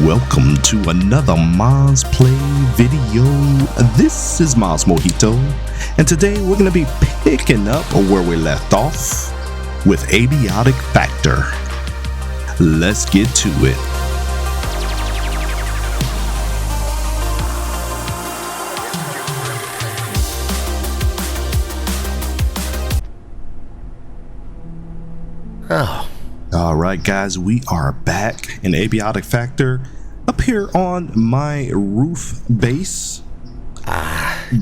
welcome to another Moz Play video. This is Mojito, and today we're going to be picking up where we left off with Abiotic Factor. Let's get to it. Alright guys, we are back in Abiotic Factor up here on my roof base.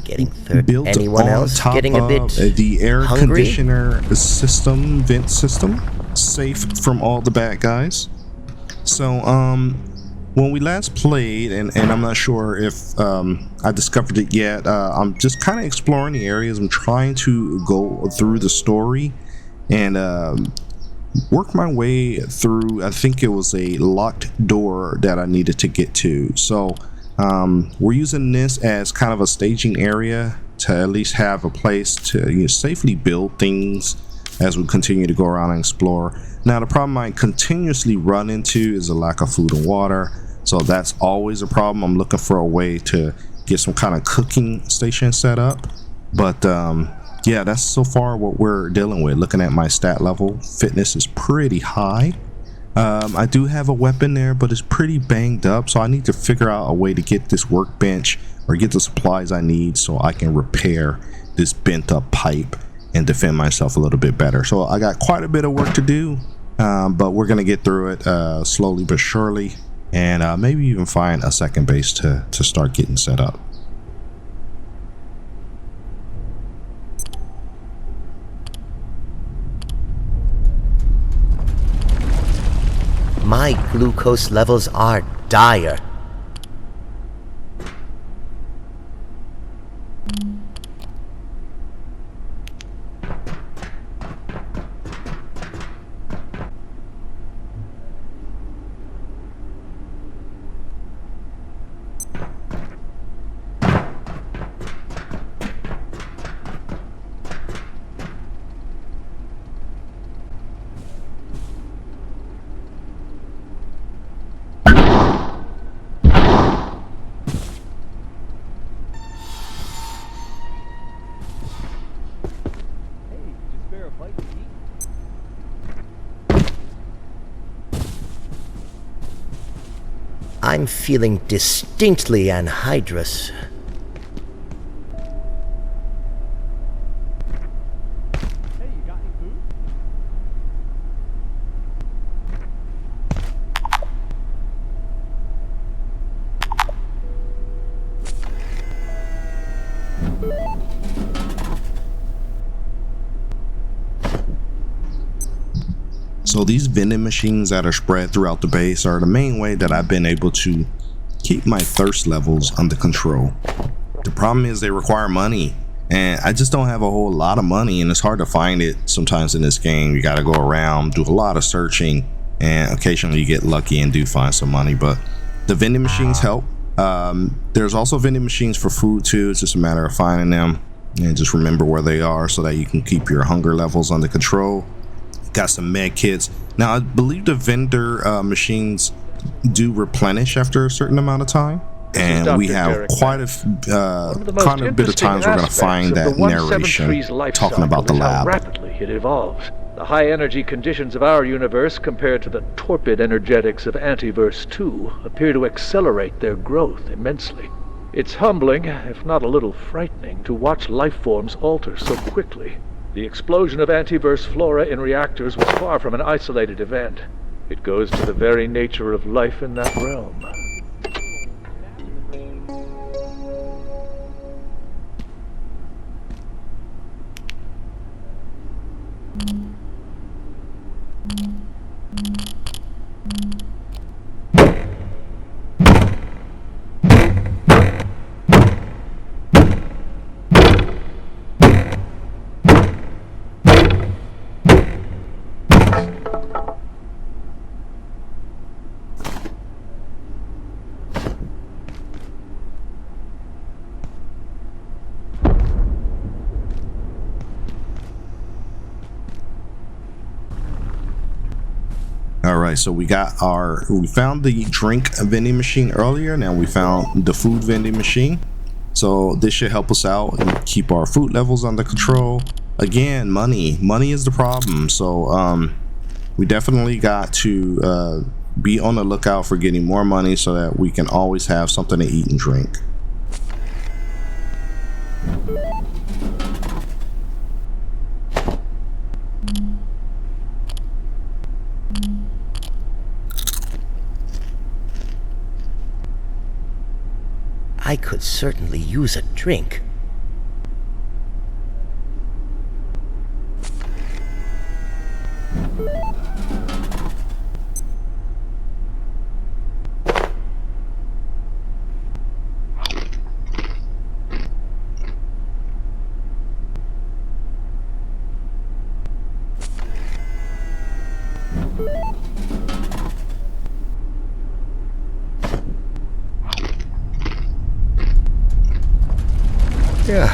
Getting thirsty. Built Anyone on else top getting a bit of the air hungry? conditioner system, vent system, safe from all the bad guys. So when we last played, and I'm not sure if I discovered it yet, I'm just kind of exploring the areas. I'm trying to go through the story and work my way through. I think it was a locked door that I needed to get to. So we're using this as kind of a staging area to at least have a place to safely build things as we continue to go around and explore. Now the problem I continuously run into is a lack of food and water, so that's always a problem. I'm looking for a way to get some kind of cooking station set up, but yeah, that's so far what we're dealing with. Looking at my stat level, fitness is pretty high. I do have a weapon there, but it's pretty banged up, so I need to figure out a way to get this workbench or get the supplies I need so I can repair this bent up pipe and defend myself a little bit better. So I got quite a bit of work to do, but we're gonna get through it slowly but surely, and maybe even find a second base to start getting set up. My glucose levels are dire. I'm feeling distinctly anhydrous. So these vending machines that are spread throughout the base are the main way that I've been able to keep my thirst levels under control. The problem is they require money, and I just don't have a whole lot of money, and it's hard to find it sometimes in this game. You got to go around, do a lot of searching, and occasionally you get lucky and do find some money, but the vending machines help. There's also vending machines for food too. It's just a matter of finding them and just remember where they are so that you can keep your hunger levels under control. Got some med kits. Now I believe the vendor machines do replenish after a certain amount of time, and we have quite a bit of times we're going to find that narration talking about the lab. How rapidly it evolves. The high energy conditions of our universe compared to the torpid energetics of Antiverse 2 appear to accelerate their growth immensely. It's humbling, if not a little frightening, to watch life forms alter so quickly. The explosion of antiverse flora in reactors was far from an isolated event. It goes to the very nature of life in that realm. All right, so we found the drink vending machine earlier. Now we found the food vending machine. So this should help us out and keep our food levels under control. Again, money is the problem. So we definitely got to be on the lookout for getting more money so that we can always have something to eat and drink. I could certainly use a drink. Yeah.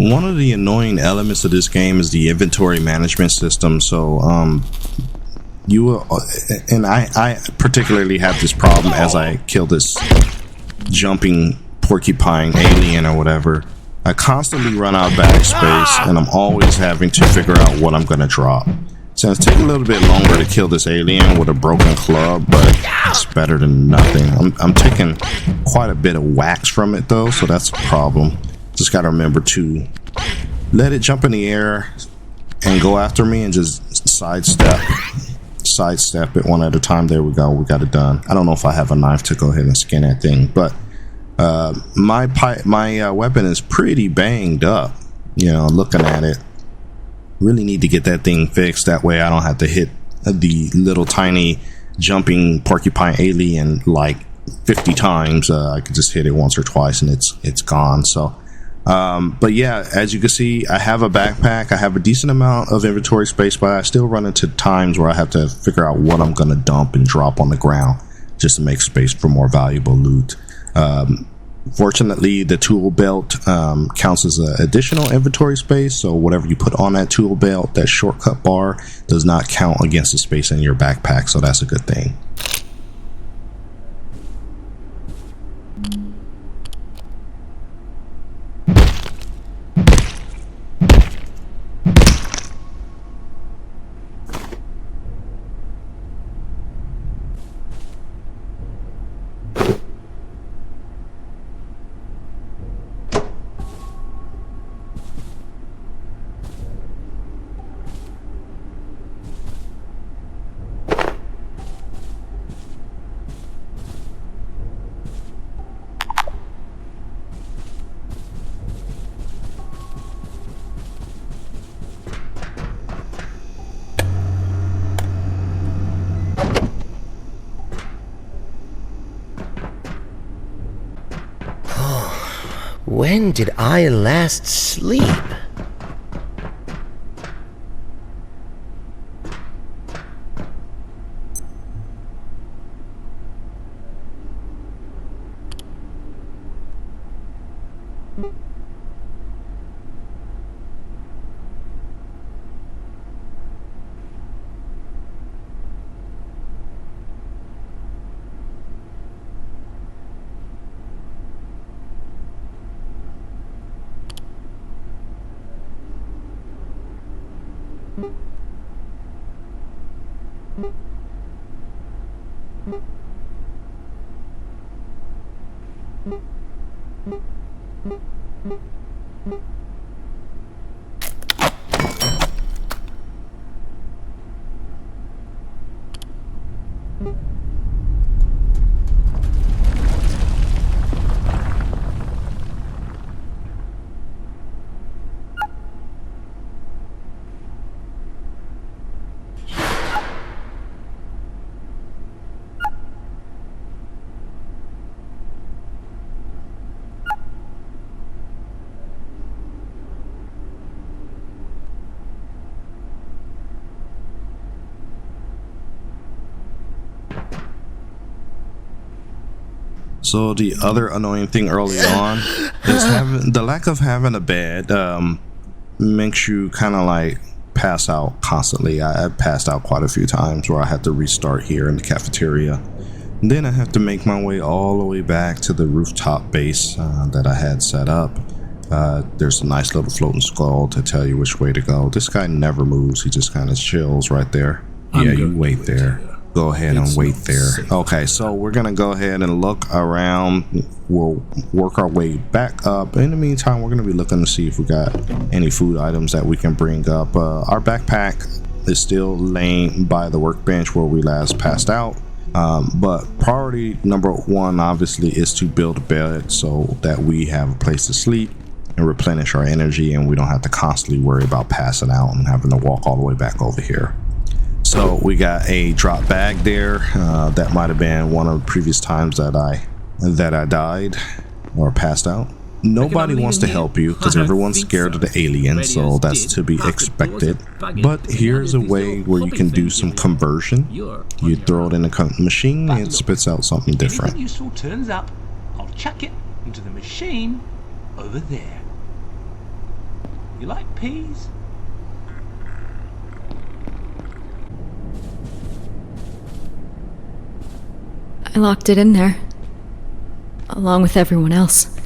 One of the annoying elements of this game is the inventory management system. So you will, and I particularly have this problem as I kill this jumping porcupine alien or whatever. I constantly run out of bag space, and I'm always having to figure out what I'm gonna drop. So it's taking a little bit longer to kill this alien with a broken club, but it's better than nothing. I'm taking quite a bit of wax from it though, so that's a problem. Just gotta remember to let it jump in the air and go after me, and just sidestep it one at a time. There we go, we got it done. I don't know if I have a knife to go ahead and skin that thing, but my weapon is pretty banged up, you know, looking at it. Really need to get that thing fixed, that way I don't have to hit the little tiny jumping porcupine alien like 50 times. I could just hit it once or twice and it's gone. So but yeah, as you can see, I have a backpack. I have a decent amount of inventory space, but I still run into times where I have to figure out what I'm gonna dump and drop on the ground just to make space for more valuable loot. Fortunately, the tool belt counts as an additional inventory space, so whatever you put on that tool belt, that shortcut bar, does not count against the space in your backpack, so that's a good thing. When did I last sleep? So the other annoying thing early on is the lack of having a bed. Makes you kind of like pass out constantly. I've passed out quite a few times where I had to restart here in the cafeteria. And then I have to make my way all the way back to the rooftop base that I had set up. There's a nice little floating skull to tell you which way to go. This guy never moves. He just kind of chills right there. Yeah, you wait there. Go ahead and wait there. Okay, so we're gonna go ahead and look around. We'll work our way back up. In the meantime, we're gonna be looking to see if we got any food items that we can bring up. Our backpack is still laying by the workbench where we last passed out. But priority number one obviously is to build a bed so that we have a place to sleep and replenish our energy, and we don't have to constantly worry about passing out and having to walk all the way back over here. So we got a drop bag there. That might have been one of the previous times that I died or passed out. Nobody wants to help you because everyone's scared of the alien, so that's to be expected. But here's a way where you can do some conversion. You throw it in the machine and it spits out something different. Anything useful turns up, I'll chuck it into the machine over there. You like peas? I locked it in there, along with everyone else.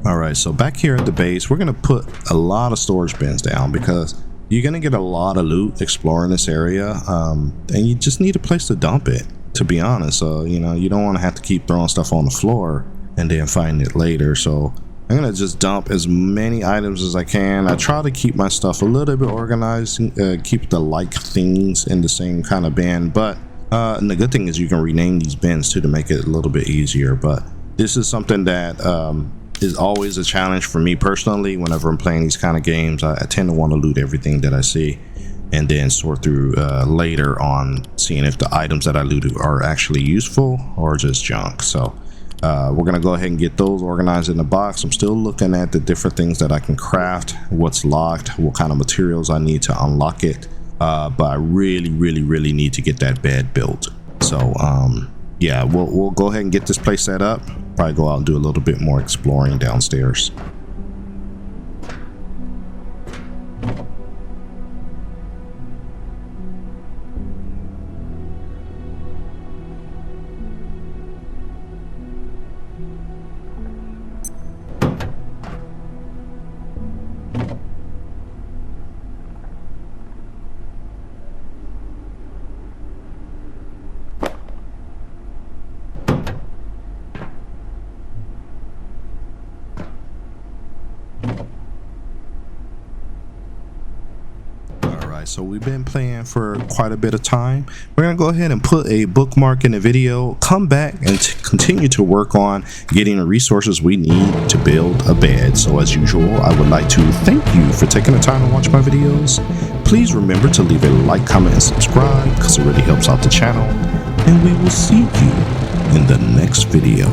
Alright, so back here at the base, we're going to put a lot of storage bins down because you're going to get a lot of loot exploring this area, and you just need a place to dump it, to be honest. You know, you don't want to have to keep throwing stuff on the floor and then find it later. So I'm going to just dump as many items as I can. I try to keep my stuff a little bit organized, keep the like things in the same kind of bin, but and the good thing is you can rename these bins too to make it a little bit easier. But this is something that is always a challenge for me personally. Whenever I'm playing these kind of games, I tend to want to loot everything that I see and then sort through later on, seeing if the items that I looted are actually useful or just junk. So we're gonna go ahead and get those organized in the box. I'm still looking at the different things that I can craft, what's locked, what kind of materials I need to unlock it, but I really need to get that bed built. So yeah, we'll go ahead and get this place set up, probably go out and do a little bit more exploring downstairs. So we've been playing for quite a bit of time. We're gonna go ahead and put a bookmark in the video, come back and continue to work on getting the resources we need to build a bed. So as usual, I would like to thank you for taking the time to watch my videos. Please Please remember to leave a like, comment, and subscribe because it really helps out the channel. And we will see you in the next video.